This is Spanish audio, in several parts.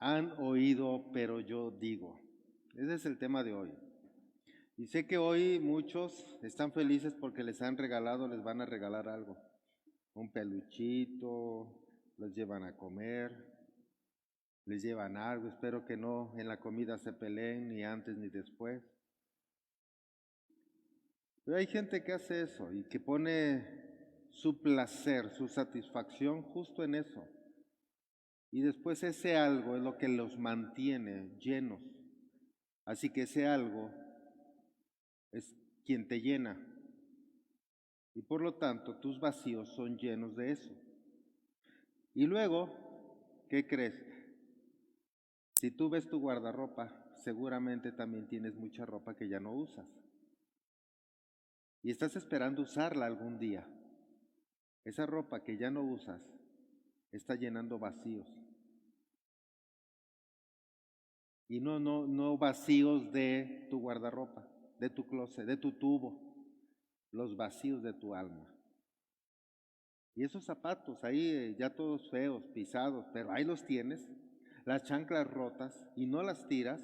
Han oído, pero yo digo. Ese es el tema de hoy. Y sé que hoy muchos están felices porque les van a regalar algo. Un peluchito, los llevan a comer, les llevan algo. Espero que no en la comida se peleen ni antes ni después. Pero hay gente que hace eso y que pone su placer, su satisfacción justo en eso. Y después ese algo es lo que los mantiene llenos. Así que ese algo es quien te llena. Y por lo tanto tus vacíos son llenos de eso. Y luego, ¿qué crees? Si tú ves tu guardarropa, seguramente también tienes mucha ropa que ya no usas. Y estás esperando usarla algún día. Esa ropa que ya no usas está llenando vacíos. Y no vacíos de tu guardarropa, de tu closet, de tu tubo, los vacíos de tu alma. Y esos zapatos ahí ya todos feos, pisados, pero ahí los tienes, las chanclas rotas y no las tiras,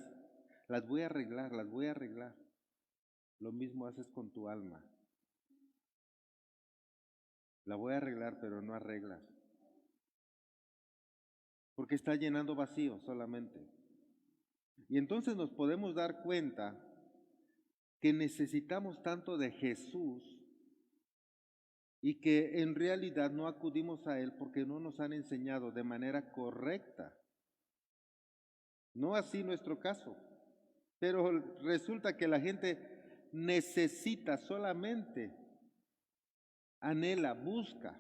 las voy a arreglar, las voy a arreglar. Lo mismo haces con tu alma. La voy a arreglar, pero no arreglas. Porque está llenando vacíos solamente. Y entonces nos podemos dar cuenta que necesitamos tanto de Jesús y que en realidad no acudimos a Él porque no nos han enseñado de manera correcta. No así nuestro caso, pero resulta que la gente necesita solamente, anhela, busca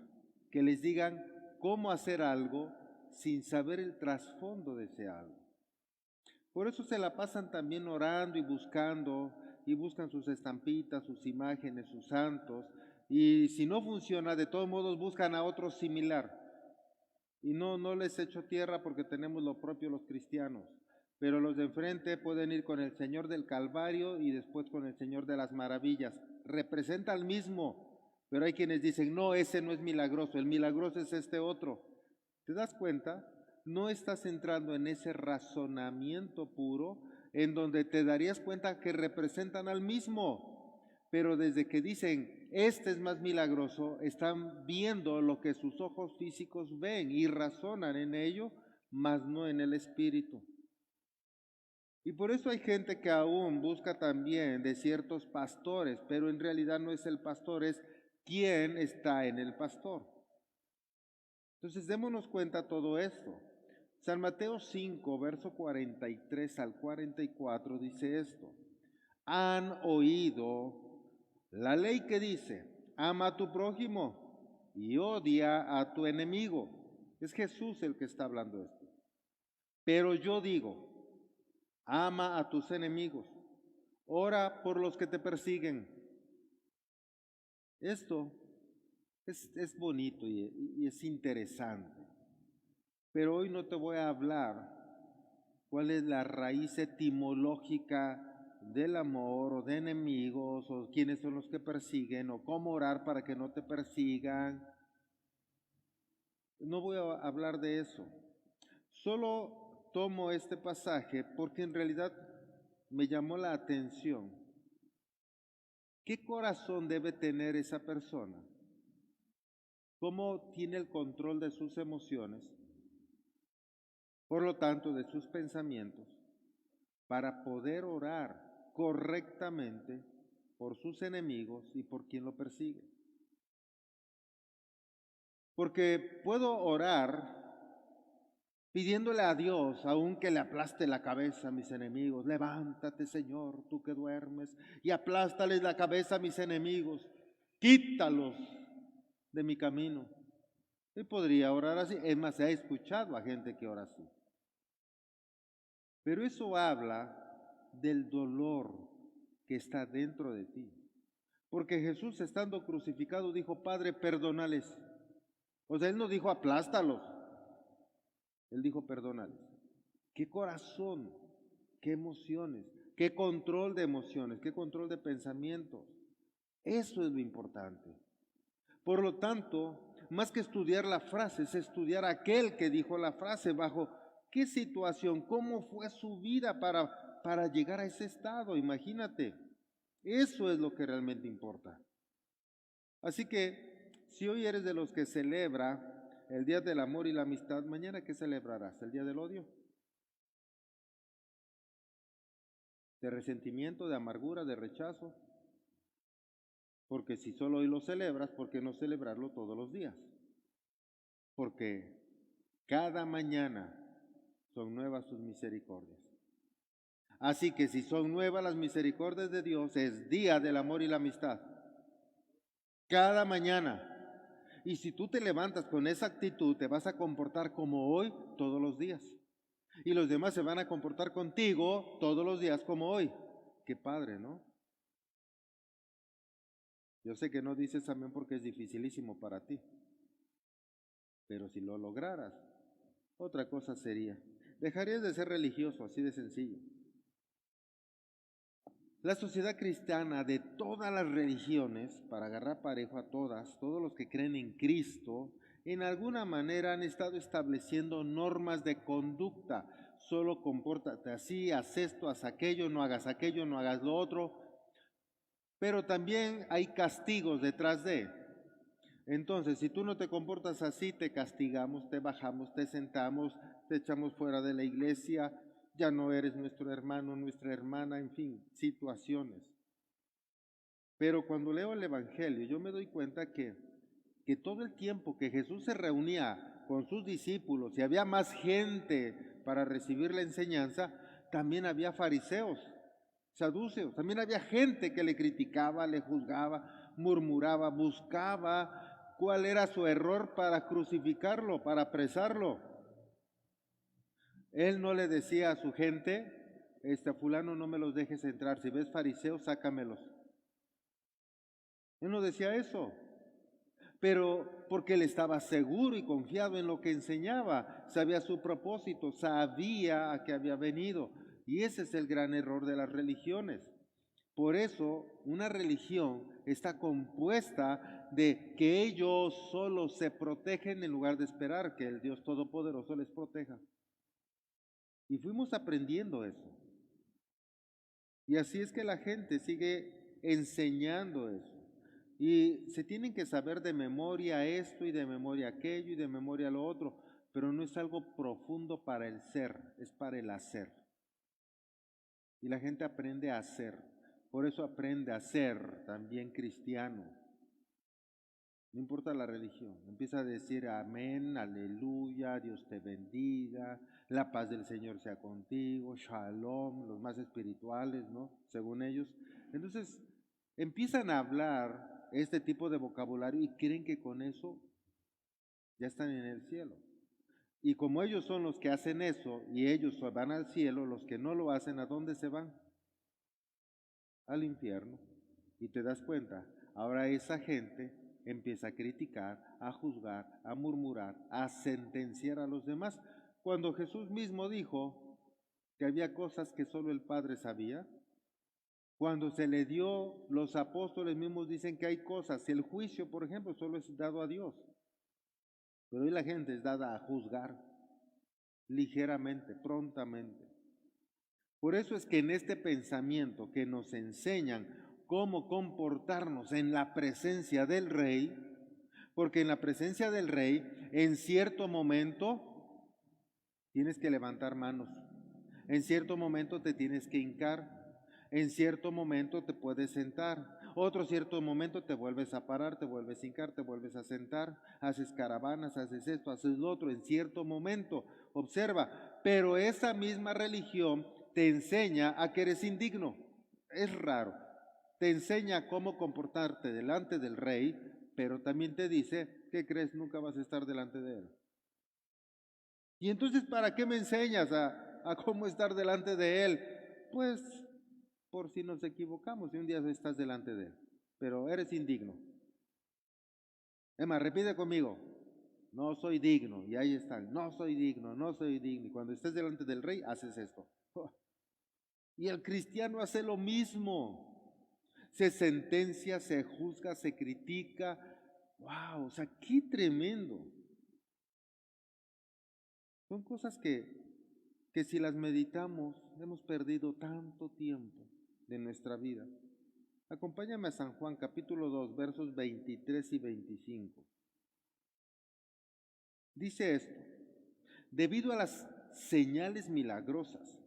que les digan cómo hacer algo sin saber el trasfondo de ese algo. Por eso se la pasan también orando y buscan sus estampitas, sus imágenes, sus santos, y si no funciona, de todos modos buscan a otro similar. Y no les echo tierra porque tenemos lo propio los cristianos, pero los de enfrente pueden ir con el Señor del Calvario y después con el Señor de las Maravillas. Representa al mismo, pero hay quienes dicen, no, ese no es milagroso, el milagroso es este otro. ¿Te das cuenta? No estás entrando en ese razonamiento puro en donde te darías cuenta que representan al mismo, pero desde que dicen, este es más milagroso, están viendo lo que sus ojos físicos ven y razonan en ello, mas no en el espíritu. Y por eso hay gente que aún busca también de ciertos pastores, pero en realidad no es el pastor, es quien está en el pastor. Entonces démonos cuenta todo esto. San Mateo 5, verso 43 al 44 dice esto. Han oído la ley que dice, ama a tu prójimo y odia a tu enemigo. Es Jesús el que está hablando esto. Pero yo digo, ama a tus enemigos, ora por los que te persiguen. Esto es bonito y es interesante. Pero hoy no te voy a hablar cuál es la raíz etimológica del amor o de enemigos o quiénes son los que persiguen o cómo orar para que no te persigan. No voy a hablar de eso. Solo tomo este pasaje porque en realidad me llamó la atención. ¿Qué corazón debe tener esa persona? ¿Cómo tiene el control de sus emociones? Por lo tanto, de sus pensamientos, para poder orar correctamente por sus enemigos y por quien lo persigue. Porque puedo orar pidiéndole a Dios, aun que le aplaste la cabeza a mis enemigos, levántate Señor, tú que duermes, y aplástales la cabeza a mis enemigos, quítalos de mi camino. Y podría orar así, es más, se ha escuchado a gente que ora así. Pero eso habla del dolor que está dentro de ti. Porque Jesús, estando crucificado, dijo, Padre, perdónales. O sea, Él no dijo aplástalos. Él dijo, perdónales. ¿Qué corazón? ¿Qué emociones? ¿Qué control de emociones? ¿Qué control de pensamientos? Eso es lo importante. Por lo tanto, más que estudiar la frase, es estudiar a aquel que dijo la frase bajo ¿Qué situación? ¿Cómo fue su vida para llegar a ese estado? Imagínate. Eso es lo que realmente importa. Así que, si hoy eres de los que celebra el Día del Amor y la Amistad, mañana ¿qué celebrarás? ¿El Día del Odio? ¿De resentimiento, de amargura, de rechazo? Porque si solo hoy lo celebras, ¿por qué no celebrarlo todos los días? Porque cada mañana son nuevas sus misericordias. Así que si son nuevas las misericordias de Dios, es día del amor y la amistad. Cada mañana. Y si tú te levantas con esa actitud, te vas a comportar como hoy todos los días. Y los demás se van a comportar contigo todos los días como hoy. Qué padre, ¿no? Yo sé que no dices amén porque es dificilísimo para ti. Pero si lo lograras, otra cosa sería. Dejarías de ser religioso, así de sencillo. La sociedad cristiana de todas las religiones, para agarrar parejo a todas, todos los que creen en Cristo, en alguna manera han estado estableciendo normas de conducta. Solo compórtate así, haz esto, haz aquello, no hagas lo otro. Pero también hay castigos detrás de. Entonces, si tú no te comportas así, te castigamos, te bajamos, te sentamos, te echamos fuera de la iglesia, ya no eres nuestro hermano, nuestra hermana, en fin, situaciones. Pero cuando leo el Evangelio, yo me doy cuenta que todo el tiempo que Jesús se reunía con sus discípulos y había más gente para recibir la enseñanza, también había fariseos, saduceos, también había gente que le criticaba, le juzgaba, murmuraba, buscaba cuál era su error para crucificarlo, para apresarlo. Él no le decía a su gente, fulano no me los dejes entrar, si ves fariseos, sácamelos. Él no decía eso, pero porque él estaba seguro y confiado en lo que enseñaba, sabía su propósito, sabía a qué había venido. Y ese es el gran error de las religiones. Por eso una religión está compuesta de que ellos solo se protegen en lugar de esperar que el Dios Todopoderoso les proteja. Y fuimos aprendiendo eso. Y así es que la gente sigue enseñando eso. Y se tienen que saber de memoria esto y de memoria aquello y de memoria lo otro, pero no es algo profundo para el ser, es para el hacer. Y la gente aprende a hacer, por eso aprende a ser también cristiano. No importa la religión, empieza a decir amén, aleluya, Dios te bendiga, la paz del Señor sea contigo, shalom, los más espirituales, ¿no? Según ellos. Entonces, empiezan a hablar este tipo de vocabulario y creen que con eso ya están en el cielo. Y como ellos son los que hacen eso y ellos van al cielo, los que no lo hacen, ¿a dónde se van? Al infierno. Y te das cuenta, ahora esa gente empieza a criticar, a juzgar, a murmurar, a sentenciar a los demás, cuando Jesús mismo dijo que había cosas que solo el Padre sabía. Cuando se le dio, los apóstoles mismos dicen que hay cosas, el juicio, por ejemplo, solo es dado a Dios, pero hoy la gente es dada a juzgar ligeramente, prontamente. Por eso es que en este pensamiento que nos enseñan cómo comportarnos en la presencia del Rey, porque en la presencia del Rey, en cierto momento, tienes que levantar manos, en cierto momento te tienes que hincar, en cierto momento te puedes sentar, otro cierto momento te vuelves a parar, te vuelves a hincar, te vuelves a sentar, haces caravanas, haces esto, haces lo otro, en cierto momento, observa, pero esa misma religión te enseña a que eres indigno, es raro, te enseña cómo comportarte delante del Rey, pero también te dice que crees nunca vas a estar delante de Él. Y entonces, ¿para qué me enseñas a cómo estar delante de Él? Pues por si nos equivocamos y un día estás delante de Él, pero eres indigno. Emma, repite conmigo, no soy digno, y ahí están, no soy digno, no soy digno. Y cuando estés delante del Rey, haces esto. Y el cristiano hace lo mismo, se sentencia, se juzga, se critica. ¡Wow! O sea, qué tremendo. Son cosas que que si las meditamos, hemos perdido tanto tiempo de nuestra vida. Acompáñame a San Juan capítulo 2, versos 23 y 25. Dice esto: debido a las señales milagrosas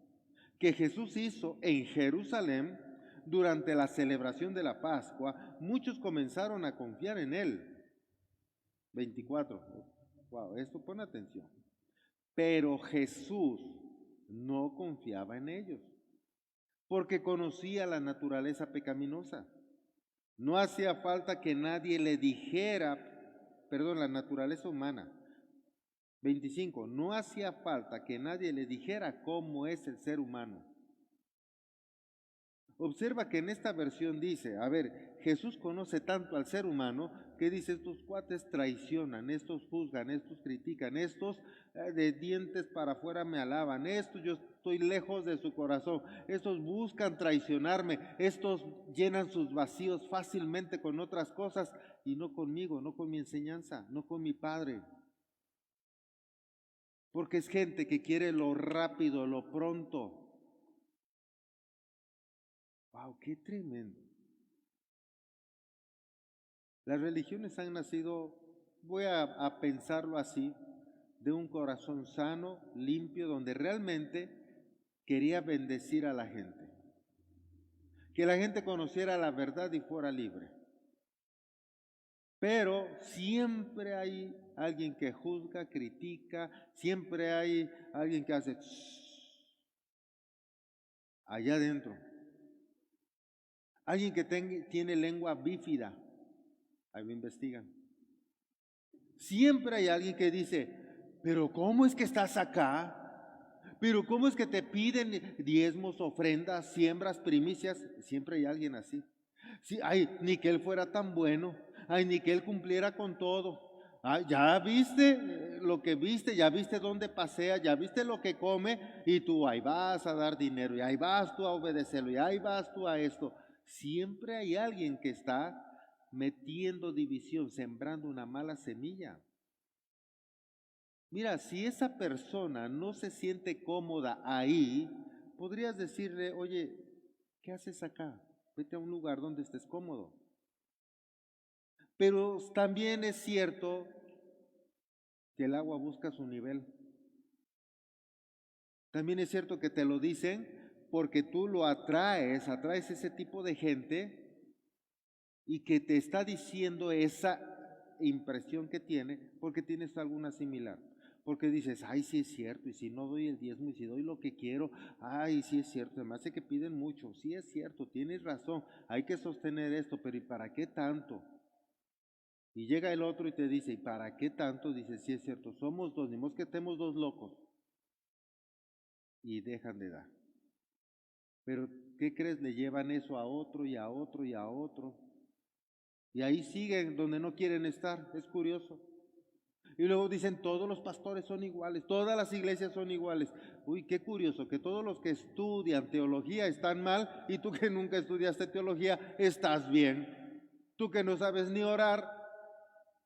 que Jesús hizo en Jerusalén durante la celebración de la Pascua, muchos comenzaron a confiar en él. 24. Wow, esto pone atención. Pero Jesús no confiaba en ellos, porque conocía la naturaleza pecaminosa. No hacía falta que nadie le dijera, la naturaleza humana. 25. No hacía falta que nadie le dijera cómo es el ser humano. Observa que en esta versión dice, Jesús conoce tanto al ser humano que dice, estos cuates traicionan, estos juzgan, estos critican, estos de dientes para afuera me alaban, estos yo estoy lejos de su corazón, estos buscan traicionarme, estos llenan sus vacíos fácilmente con otras cosas y no conmigo, no con mi enseñanza, no con mi Padre. Porque es gente que quiere lo rápido, lo pronto. ¡Wow! ¡Qué tremendo! Las religiones han nacido, voy a pensarlo así, de un corazón sano, limpio, donde realmente quería bendecir a la gente. Que la gente conociera la verdad y fuera libre. Pero siempre hay alguien que juzga, critica, siempre hay alguien que hace allá adentro. Alguien que tiene lengua bífida, ahí lo investigan. Siempre hay alguien que dice, pero ¿cómo es que estás acá? Pero ¿cómo es que te piden diezmos, ofrendas, siembras, primicias? Siempre hay alguien así. Sí, ay, ni que él fuera tan bueno, ay, ni que él cumpliera con todo. Ay, ya viste lo que viste, ya viste dónde pasea, ya viste lo que come y tú ahí vas a dar dinero y ahí vas tú a obedecerlo y ahí vas tú a esto. Siempre hay alguien que está metiendo división, sembrando una mala semilla. Mira, si esa persona no se siente cómoda ahí, podrías decirle, oye, ¿qué haces acá? Vete a un lugar donde estés cómodo. Pero también es cierto que el agua busca su nivel. También es cierto que te lo dicen porque tú lo atraes ese tipo de gente y que te está diciendo esa impresión que tiene porque tienes alguna similar. Porque dices, ay, sí es cierto, y si no doy el diezmo, y si doy lo que quiero, ay, sí es cierto, además de que piden mucho, sí es cierto, tienes razón, hay que sostener esto, pero ¿y para qué tanto? Y llega el otro y te dice, ¿y para qué tanto? Dice, sí es cierto, somos dos, ni modo que estemos dos locos. Y dejan de dar. Pero, ¿qué crees? Le llevan eso a otro y a otro y a otro. Y ahí siguen donde no quieren estar, es curioso. Y luego dicen, todos los pastores son iguales, todas las iglesias son iguales. Uy, qué curioso, que todos los que estudian teología están mal y tú que nunca estudiaste teología, estás bien. Tú que no sabes ni orar,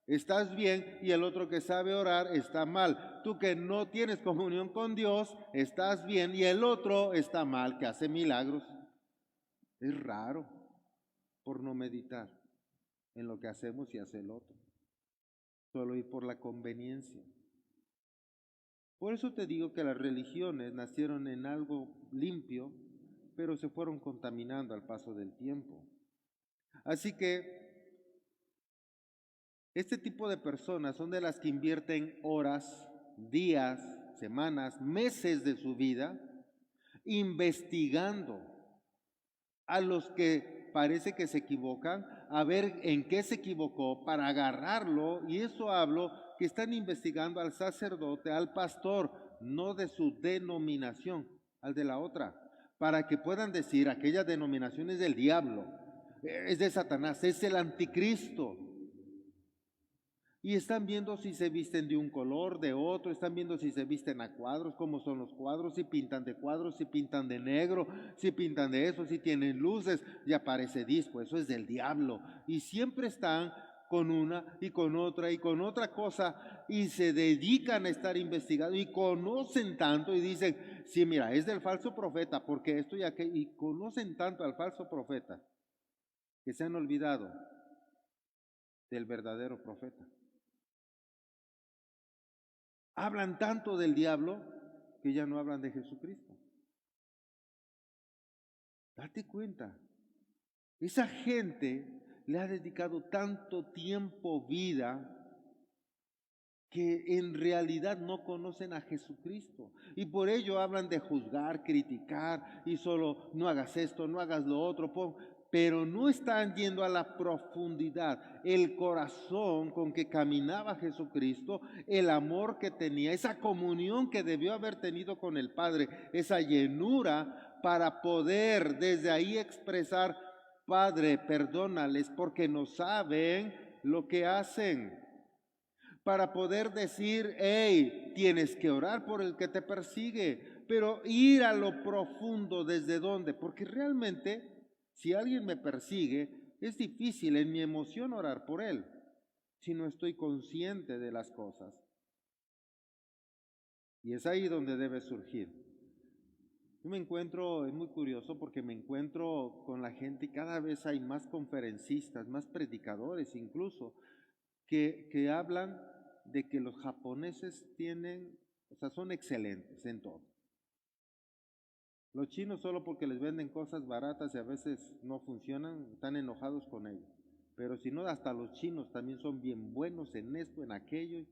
estás bien, y el otro que sabe orar está mal. Tú que no tienes comunión con Dios, estás bien, y el otro está mal, que hace milagros. Es raro por no meditar en lo que hacemos y hace el otro. Solo ir por la conveniencia. Por eso te digo que las religiones nacieron en algo limpio, pero se fueron contaminando al paso del tiempo. Así que este tipo de personas son de las que invierten horas, días, semanas, meses de su vida investigando a los que parece que se equivocan, a ver en qué se equivocó para agarrarlo, y eso hablo que están investigando al sacerdote, al pastor, no de su denominación, al de la otra, para que puedan decir aquella denominación es del diablo, es de Satanás, es el anticristo. Y están viendo si se visten de un color, de otro, están viendo si se visten a cuadros, cómo son los cuadros, si pintan de cuadros, si pintan de negro, si pintan de eso, si tienen luces, y aparece disco, eso es del diablo. Y siempre están con una y con otra y con otra cosa, y se dedican a estar investigando y conocen tanto y dicen, sí, mira, es del falso profeta, porque esto y aquello, y conocen tanto al falso profeta que se han olvidado del verdadero profeta. Hablan tanto del diablo que ya no hablan de Jesucristo. Date cuenta, esa gente le ha dedicado tanto tiempo, vida, que en realidad no conocen a Jesucristo. Y por ello hablan de juzgar, criticar, y solo no hagas esto, no hagas lo otro, pero no están yendo a la profundidad, el corazón con que caminaba Jesucristo, el amor que tenía, esa comunión que debió haber tenido con el Padre, esa llenura para poder desde ahí expresar, Padre, perdónales porque no saben lo que hacen. Para poder decir, hey, tienes que orar por el que te persigue, pero ir a lo profundo desde dónde, porque realmente si alguien me persigue, es difícil en mi emoción orar por él, si no estoy consciente de las cosas. Y es ahí donde debe surgir. Yo me encuentro, es muy curioso porque me encuentro con la gente y cada vez hay más conferencistas, más predicadores incluso, que hablan de que los japoneses tienen, o sea, son excelentes en todo. Los chinos solo porque les venden cosas baratas y a veces no funcionan, están enojados con ellos. Pero si no, hasta los chinos también son bien buenos en esto, en aquello.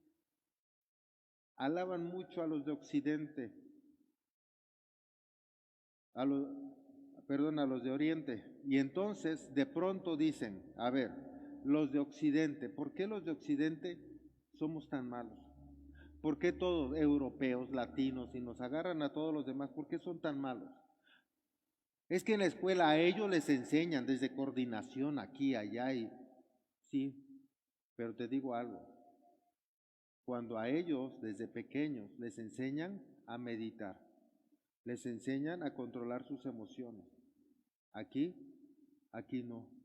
Alaban mucho a los de Occidente, a los, a los de Oriente. Y entonces de pronto dicen, a ver, los de Occidente, ¿por qué los de Occidente somos tan malos? ¿Por qué todos, europeos, latinos, y nos agarran a todos los demás, por qué son tan malos? Es que en la escuela a ellos les enseñan desde coordinación aquí, allá, y sí, pero te digo algo, cuando a ellos desde pequeños les enseñan a meditar, les enseñan a controlar sus emociones, aquí no.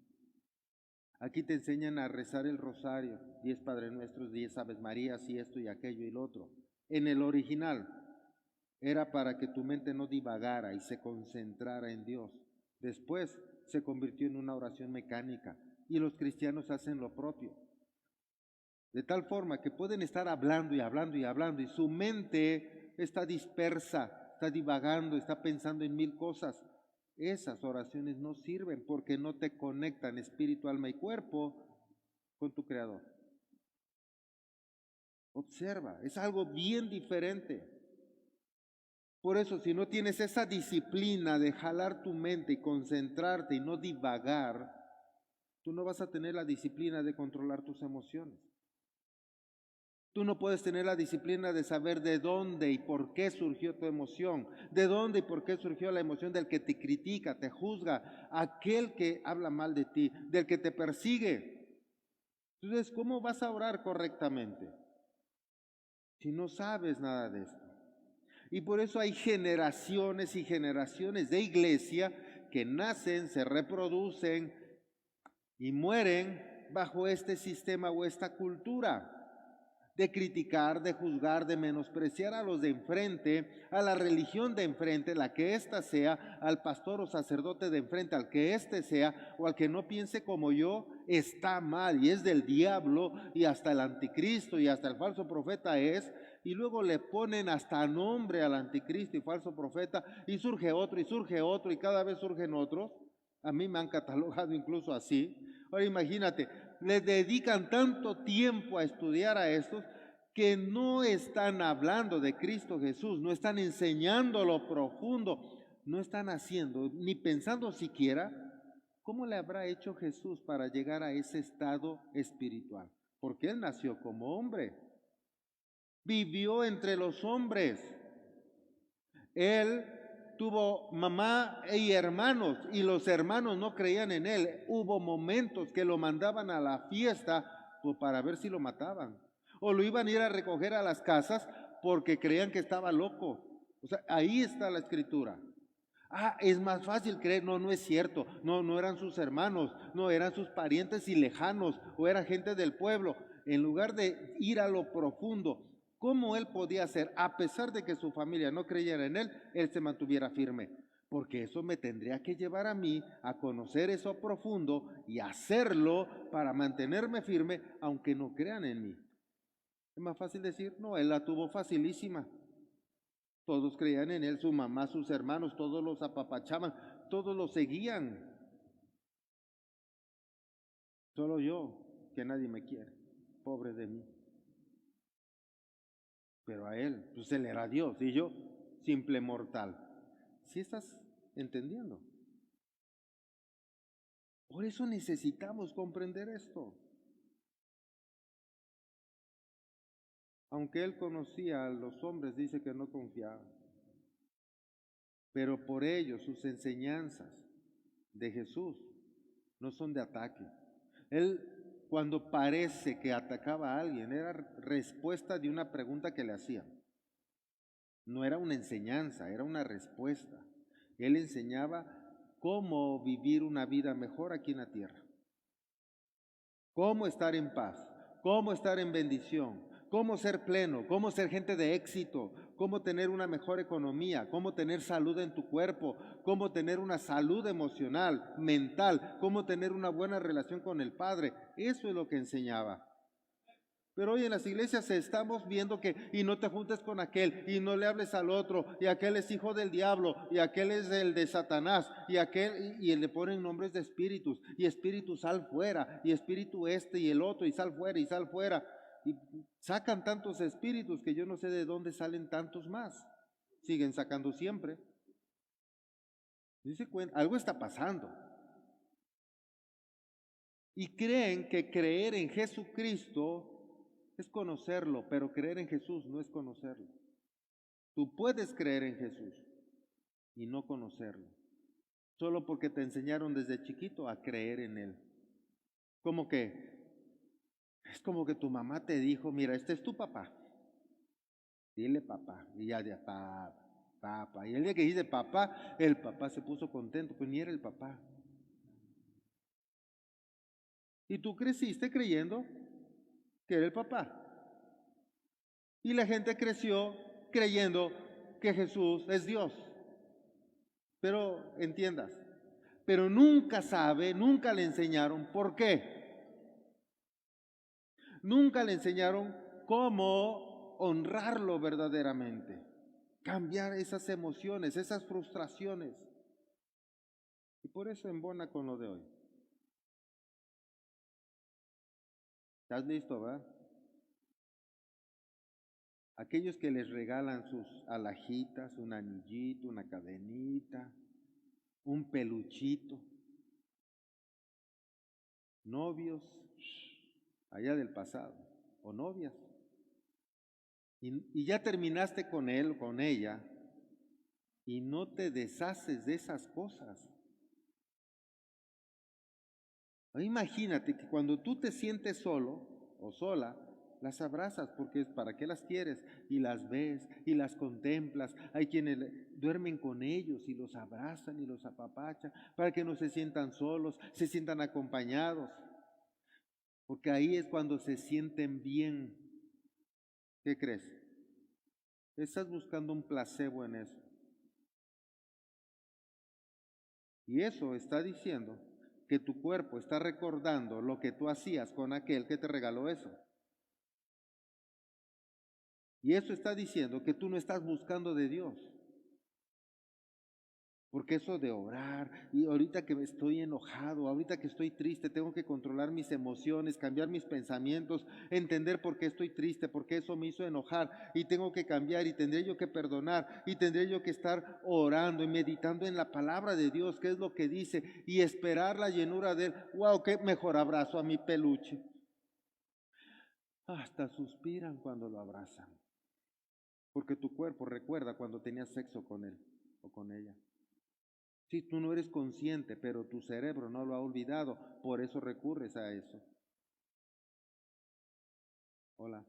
Aquí te enseñan a rezar el rosario, 10 Padre Nuestros, 10 Aves Marías y esto y aquello y lo otro. En el original era para que tu mente no divagara y se concentrara en Dios. Después se convirtió en una oración mecánica y los cristianos hacen lo propio. De tal forma que pueden estar hablando y hablando y hablando y su mente está dispersa, está divagando, está pensando en mil cosas. Esas oraciones no sirven porque no te conectan espíritu, alma y cuerpo con tu Creador. Observa, es algo bien diferente. Por eso, si no tienes esa disciplina de jalar tu mente y concentrarte y no divagar, tú no vas a tener la disciplina de controlar tus emociones. Tú no puedes tener la disciplina de saber de dónde y por qué surgió tu emoción, de dónde y por qué surgió la emoción del que te critica, te juzga, aquel que habla mal de ti, del que te persigue. Entonces, ¿cómo vas a orar correctamente si no sabes nada de esto? Y por eso hay generaciones y generaciones de iglesia que nacen, se reproducen y mueren bajo este sistema o esta cultura de criticar, de juzgar, de menospreciar a los de enfrente, a la religión de enfrente, la que ésta sea, al pastor o sacerdote de enfrente, al que éste sea, o al que no piense como yo, está mal y es del diablo y hasta el anticristo y hasta el falso profeta es, y luego le ponen hasta nombre al anticristo y falso profeta y surge otro y cada vez surgen otros. A mí me han catalogado incluso así. Ahora imagínate, le dedican tanto tiempo a estudiar a estos que no están hablando de Cristo Jesús, no están enseñando lo profundo, no están haciendo ni pensando siquiera cómo le habrá hecho Jesús para llegar a ese estado espiritual, porque Él nació como hombre, vivió entre los hombres, Él tuvo mamá y hermanos y los hermanos no creían en él. Hubo momentos que lo mandaban a la fiesta pues, para ver si lo mataban. O lo iban a ir a recoger a las casas porque creían que estaba loco. O sea, ahí está la escritura. Es más fácil creer. No, no es cierto. No, no eran sus hermanos, no eran sus parientes y lejanos, o era gente del pueblo. En lugar de ir a lo profundo, ¿cómo él podía hacer, a pesar de que su familia no creyera en él se mantuviera firme? Porque eso me tendría que llevar a mí a conocer eso profundo y hacerlo para mantenerme firme, aunque no crean en mí. Es más fácil decir, no, él la tuvo facilísima. Todos creían en él, su mamá, sus hermanos, todos los apapachaban, todos lo seguían. Solo yo, que nadie me quiere, pobre de mí. Pero a él, pues él era Dios y yo, simple mortal. ¿Sí estás entendiendo? Por eso necesitamos comprender esto. Aunque él conocía a los hombres, dice que no confiaba. Pero por ello sus enseñanzas de Jesús no son de ataque. Él, cuando parece que atacaba a alguien, era respuesta de una pregunta que le hacían. No era una enseñanza, era una respuesta. Él enseñaba cómo vivir una vida mejor aquí en la tierra. Cómo estar en paz, cómo estar en bendición, cómo ser pleno, cómo ser gente de éxito, cómo tener una mejor economía, cómo tener salud en tu cuerpo, cómo tener una salud emocional, mental, cómo tener una buena relación con el Padre. Eso es lo que enseñaba. Pero hoy en las iglesias estamos viendo que, y no te juntes con aquel, y no le hables al otro, y aquel es hijo del diablo, y aquel es el de Satanás, y aquel, y le ponen nombres de espíritus, y espíritu sal fuera, y espíritu este y el otro, y sal fuera, y sal fuera. Y sacan tantos espíritus que yo no sé de dónde salen tantos más. Siguen sacando siempre. Dice cuenta, algo está pasando. Y creen que creer en Jesucristo es conocerlo, pero creer en Jesús no es conocerlo. Tú puedes creer en Jesús y no conocerlo, solo porque te enseñaron desde chiquito a creer en Él. Como que, es como que tu mamá te dijo, mira, este es tu papá, dile papá, y ya de papá. Y el día que dice papá, el papá se puso contento, pues ni era el papá. Y tú creciste creyendo que era el papá. Y la gente creció creyendo que Jesús es Dios. Pero entiendas, pero nunca sabe, nunca le enseñaron por qué. Nunca le enseñaron cómo honrarlo verdaderamente, cambiar esas emociones, esas frustraciones. Y por eso embona con lo de hoy. ¿Estás listo, verdad? Aquellos que les regalan sus alhajitas, un anillito, una cadenita, un peluchito, novios allá del pasado, o novias, y ya terminaste con él o con ella, y no te deshaces de esas cosas. Imagínate que cuando tú te sientes solo o sola, las abrazas porque es para qué las quieres, y las ves y las contemplas. Hay quienes duermen con ellos y los abrazan y los apapachan para que no se sientan solos, se sientan acompañados, porque ahí es cuando se sienten bien. ¿Qué crees? Estás buscando un placebo en eso. Y eso está diciendo que tu cuerpo está recordando lo que tú hacías con aquel que te regaló eso. Y eso está diciendo que tú no estás buscando de Dios. Porque eso de orar, y ahorita que estoy enojado, ahorita que estoy triste, tengo que controlar mis emociones, cambiar mis pensamientos, entender por qué estoy triste, por qué eso me hizo enojar, y tengo que cambiar, y tendré yo que perdonar, y tendré yo que estar orando y meditando en la palabra de Dios, qué es lo que dice, y esperar la llenura de Él. ¡Wow! ¡Qué mejor abrazo a mi peluche! Hasta suspiran cuando lo abrazan, porque tu cuerpo recuerda cuando tenías sexo con él o con ella. Sí, tú no eres consciente, pero tu cerebro no lo ha olvidado, por eso recurres a eso. Hola.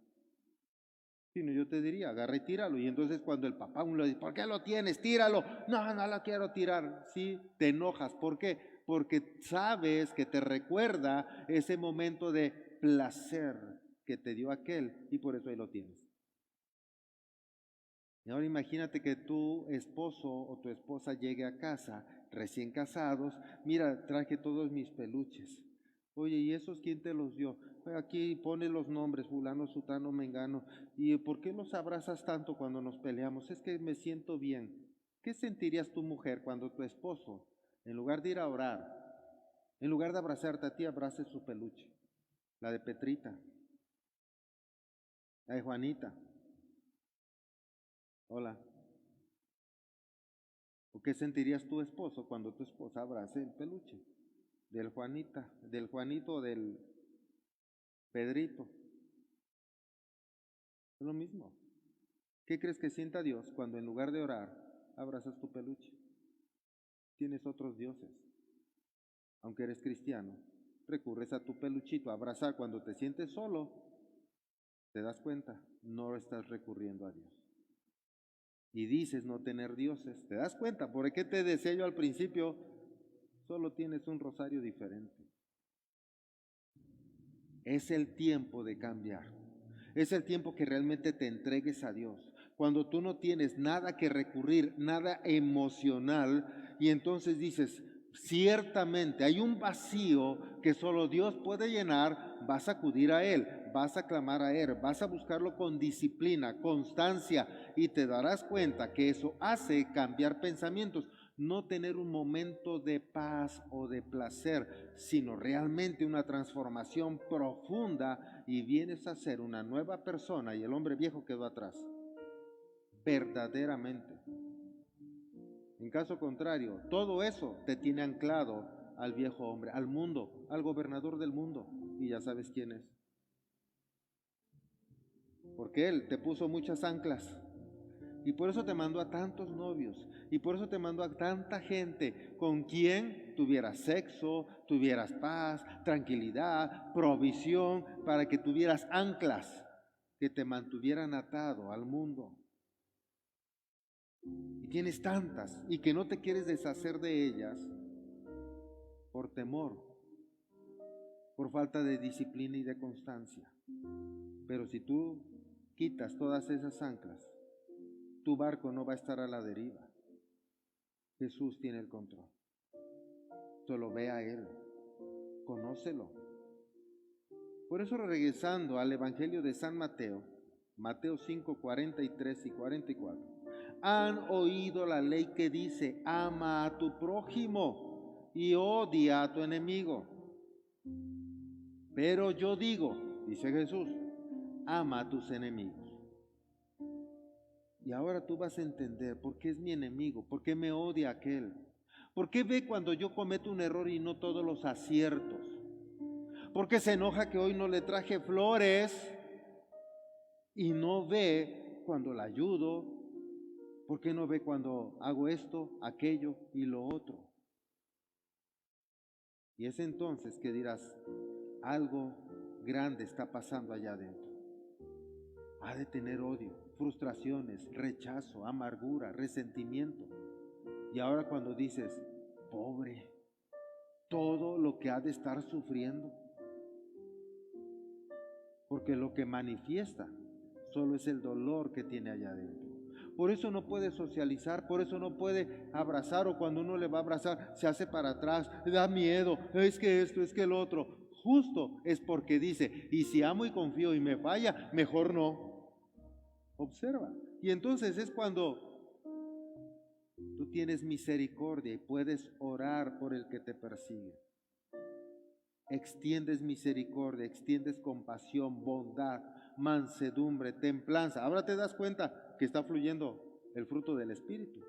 Sino yo te diría, agarra y tíralo. Y entonces cuando el papá uno le dice, ¿por qué lo tienes? Tíralo. No, no lo quiero tirar. Sí, te enojas. ¿Por qué? Porque sabes que te recuerda ese momento de placer que te dio aquel y por eso ahí lo tienes. Y ahora imagínate que tu esposo o tu esposa llegue a casa, recién casados, mira, traje todos mis peluches. Oye, ¿y esos quién te los dio? Aquí pone los nombres, fulano, sutano, mengano. ¿Y por qué los abrazas tanto cuando nos peleamos? Es que me siento bien. ¿Qué sentirías tu mujer cuando tu esposo, en lugar de ir a orar, en lugar de abrazarte a ti, abrace su peluche? La de Petrita, la de Juanita. Hola. ¿O qué sentirías tu esposo cuando tu esposa abrace el peluche? Del Juanita, del Juanito o del Pedrito. Es lo mismo. ¿Qué crees que sienta Dios cuando en lugar de orar abrazas tu peluche? Tienes otros dioses. Aunque eres cristiano, recurres a tu peluchito a abrazar cuando te sientes solo, te das cuenta, no estás recurriendo a Dios. Y dices no tener dioses, te das cuenta, ¿por qué te decía yo al principio? Solo tienes un rosario diferente. Es el tiempo de cambiar. Es el tiempo que realmente te entregues a Dios. Cuando tú no tienes nada que recurrir, nada emocional, y entonces dices, ciertamente hay un vacío que solo Dios puede llenar, vas a acudir a Él, vas a clamar a Él, vas a buscarlo con disciplina, constancia, y te darás cuenta que eso hace cambiar pensamientos. No tener un momento de paz o de placer, sino realmente una transformación profunda y vienes a ser una nueva persona y el hombre viejo quedó atrás, verdaderamente. En caso contrario, todo eso te tiene anclado al viejo hombre, al mundo, al gobernador del mundo, y ya sabes quién es. Porque él te puso muchas anclas. Y por eso te mandó a tantos novios. Y por eso te mandó a tanta gente con quien tuvieras sexo, tuvieras paz, tranquilidad, provisión, para que tuvieras anclas que te mantuvieran atado al mundo. Y tienes tantas y que no te quieres deshacer de ellas por temor, por falta de disciplina y de constancia. Pero si tú quitas todas esas anclas, tu barco no va a estar a la deriva. Jesús tiene el control. Solo ve a Él, conócelo. Por eso, regresando al Evangelio de San Mateo, Mateo 5, 43 y 44, han oído la ley que dice, ama a tu prójimo y odia a tu enemigo. Pero yo digo, dice Jesús, ama a tus enemigos. Y ahora tú vas a entender por qué es mi enemigo, por qué me odia aquel, por qué ve cuando yo cometo un error y no todos los aciertos, por qué se enoja que hoy no le traje flores y no ve cuando la ayudo, por qué no ve cuando hago esto, aquello y lo otro. Y es entonces que dirás, algo grande está pasando allá adentro. Ha de tener odio, frustraciones, rechazo, amargura, resentimiento. Y ahora cuando dices, pobre, todo lo que ha de estar sufriendo, porque lo que manifiesta solo es el dolor que tiene allá adentro. Por eso no puede socializar, por eso no puede abrazar, o cuando uno le va a abrazar se hace para atrás, da miedo, es que esto, es que el otro. Justo es porque dice, y si amo y confío y me falla, mejor no. Observa. Y entonces es cuando tú tienes misericordia y puedes orar por el que te persigue. Extiendes misericordia, extiendes compasión, bondad, mansedumbre, templanza. Ahora te das cuenta que está fluyendo el fruto del Espíritu.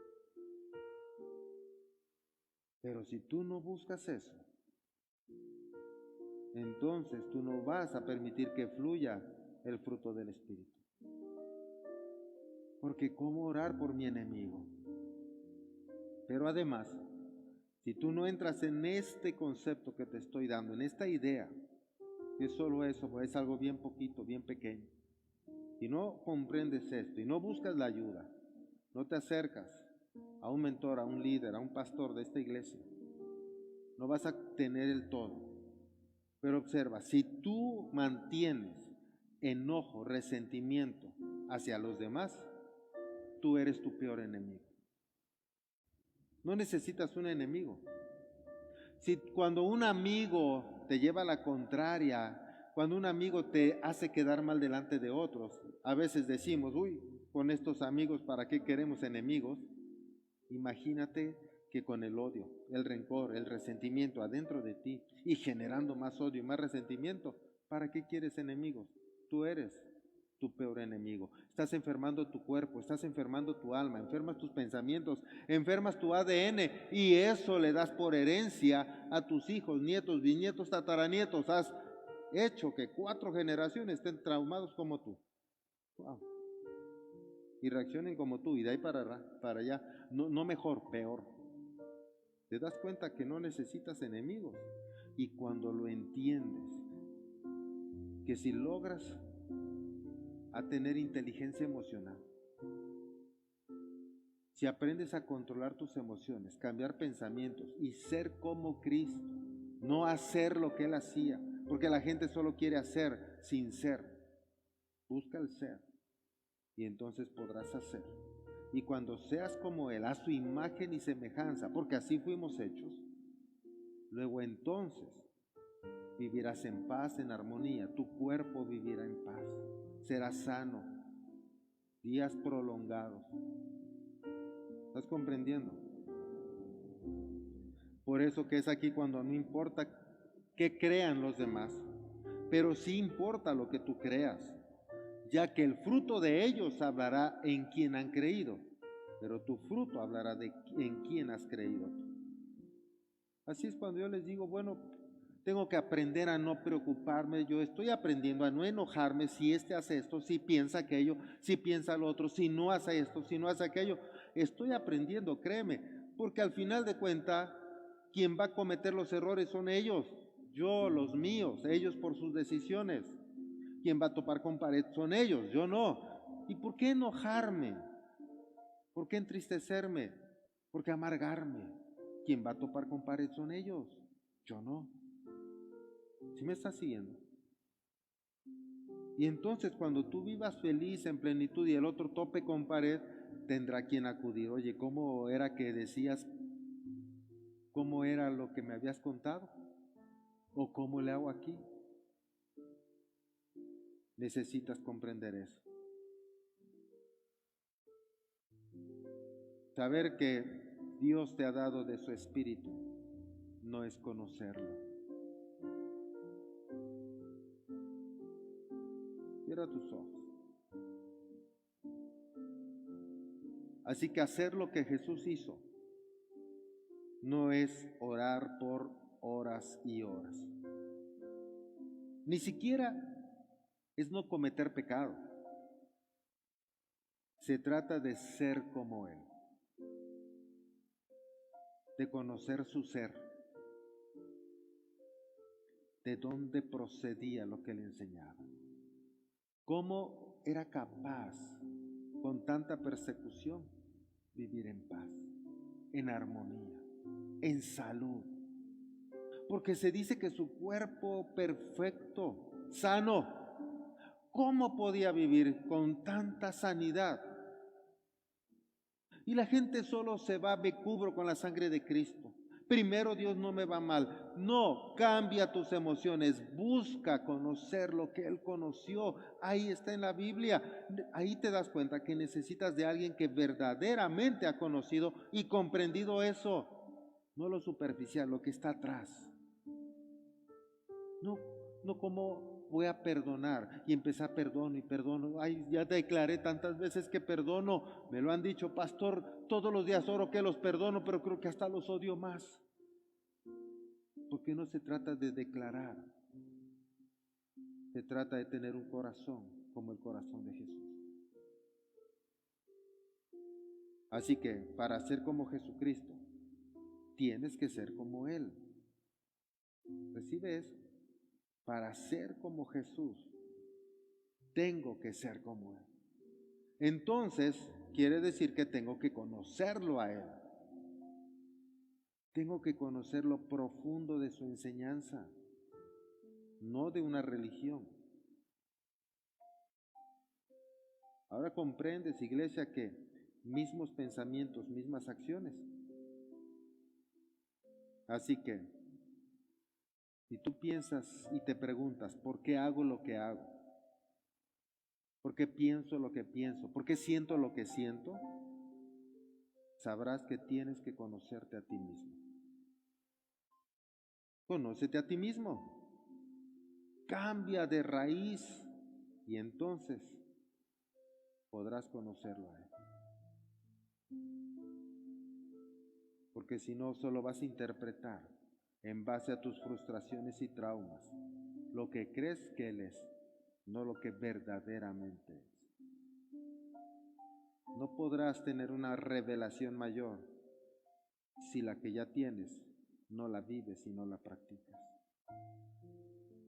Pero si tú no buscas eso, entonces tú no vas a permitir que fluya el fruto del Espíritu. Porque ¿cómo orar por mi enemigo? Pero además, si tú no entras en este concepto que te estoy dando, en esta idea, que solo eso, pues es algo bien poquito, bien pequeño. y no comprendes esto y no buscas la ayuda, no te acercas a un mentor, a un líder, a un pastor de esta iglesia, no vas a tener el todo. Pero observa, si tú mantienes enojo, resentimiento hacia los demás, tú eres tu peor enemigo. No necesitas un enemigo. Si cuando un amigo te lleva a la contraria, cuando un amigo te hace quedar mal delante de otros, a veces decimos, uy, con estos amigos, ¿para qué queremos enemigos? Imagínate que con el odio, el rencor, el resentimiento adentro de ti y generando más odio y más resentimiento, ¿para qué quieres enemigos? Tú eres tu peor enemigo. Estás enfermando tu cuerpo, estás enfermando tu alma, enfermas tus pensamientos, enfermas tu ADN y eso le das por herencia a tus hijos, nietos, bisnietos, tataranietos. Has hecho que 4 generaciones estén traumados como tú. Wow. Y reaccionen como tú y de ahí para allá, no mejor, peor. Te das cuenta que no necesitas enemigos y cuando lo entiendes, que si logras a tener inteligencia emocional, si aprendes a controlar tus emociones, cambiar pensamientos y ser como Cristo, no hacer lo que Él hacía, porque la gente solo quiere hacer sin ser, busca el ser y entonces podrás hacer. Y cuando seas como Él, a su imagen y semejanza, porque así fuimos hechos, luego entonces vivirás en paz, en armonía, tu cuerpo vivirá en paz, serás sano, días prolongados. ¿Estás comprendiendo? Por eso que es aquí cuando no importa qué crean los demás, pero sí importa lo que tú creas, ya que el fruto de ellos hablará en quien han creído, pero tu fruto hablará en quien has creído. Así es cuando yo les digo, bueno, tengo que aprender a no preocuparme, yo estoy aprendiendo a no enojarme si este hace esto, si piensa aquello, si piensa lo otro, si no hace esto, si no hace aquello. Estoy aprendiendo, créeme, porque al final de cuentas, quien va a cometer los errores son ellos, yo, los míos, ellos por sus decisiones. Quien va a topar con pared son ellos, yo no. ¿Y por qué enojarme? ¿Por qué entristecerme? ¿Por qué amargarme? Quien va a topar con pared son ellos, yo no. ¿Sí me estás siguiendo? Y entonces cuando tú vivas feliz en plenitud y el otro tope con pared, tendrá quien acudir. Oye, ¿cómo era que decías? ¿Cómo era lo que me habías contado? ¿O cómo le hago aquí? Necesitas comprender eso. Saber que Dios te ha dado de su espíritu no es conocerlo. Cierra tus ojos. Así que hacer lo que Jesús hizo no es orar por horas y horas. Ni siquiera es no cometer pecado. Se trata de ser como Él, de conocer su ser, de dónde procedía lo que Él enseñaba, cómo era capaz con tanta persecución vivir en paz, en armonía, en salud. Porque se dice que su cuerpo perfecto, sano, ¿cómo podía vivir con tanta sanidad? Y la gente solo se va, me cubro con la sangre de Cristo. Primero Dios no me va mal. No, cambia tus emociones, busca conocer lo que Él conoció. Ahí está en la Biblia. Ahí te das cuenta que necesitas de alguien que verdaderamente ha conocido y comprendido eso. No lo superficial, lo que está atrás. No como voy a perdonar y empezar perdono y perdono. Ay, ya declaré tantas veces que perdono. Me lo han dicho, pastor, todos los días oro que los perdono, pero creo que hasta los odio más. Porque no se trata de declarar. Se trata de tener un corazón como el corazón de Jesús. Así que para ser como Jesucristo, tienes que ser como Él. ¿Recibe eso? Para ser como Jesús, tengo que ser como Él. Entonces, quiere decir que tengo que conocerlo a Él. Tengo que conocer lo profundo de su enseñanza, no de una religión. Ahora comprendes, iglesia, que mismos pensamientos, mismas acciones. Así que, si tú piensas y te preguntas, ¿por qué hago lo que hago? ¿Por qué pienso lo que pienso? ¿Por qué siento lo que siento? Sabrás que tienes que conocerte a ti mismo. Conócete a ti mismo. Cambia de raíz y entonces podrás conocerlo a Él. Porque si no, solo vas a interpretar en base a tus frustraciones y traumas lo que crees que Él es, no lo que verdaderamente es. No podrás tener una revelación mayor si la que ya tienes no la vives y no la practicas.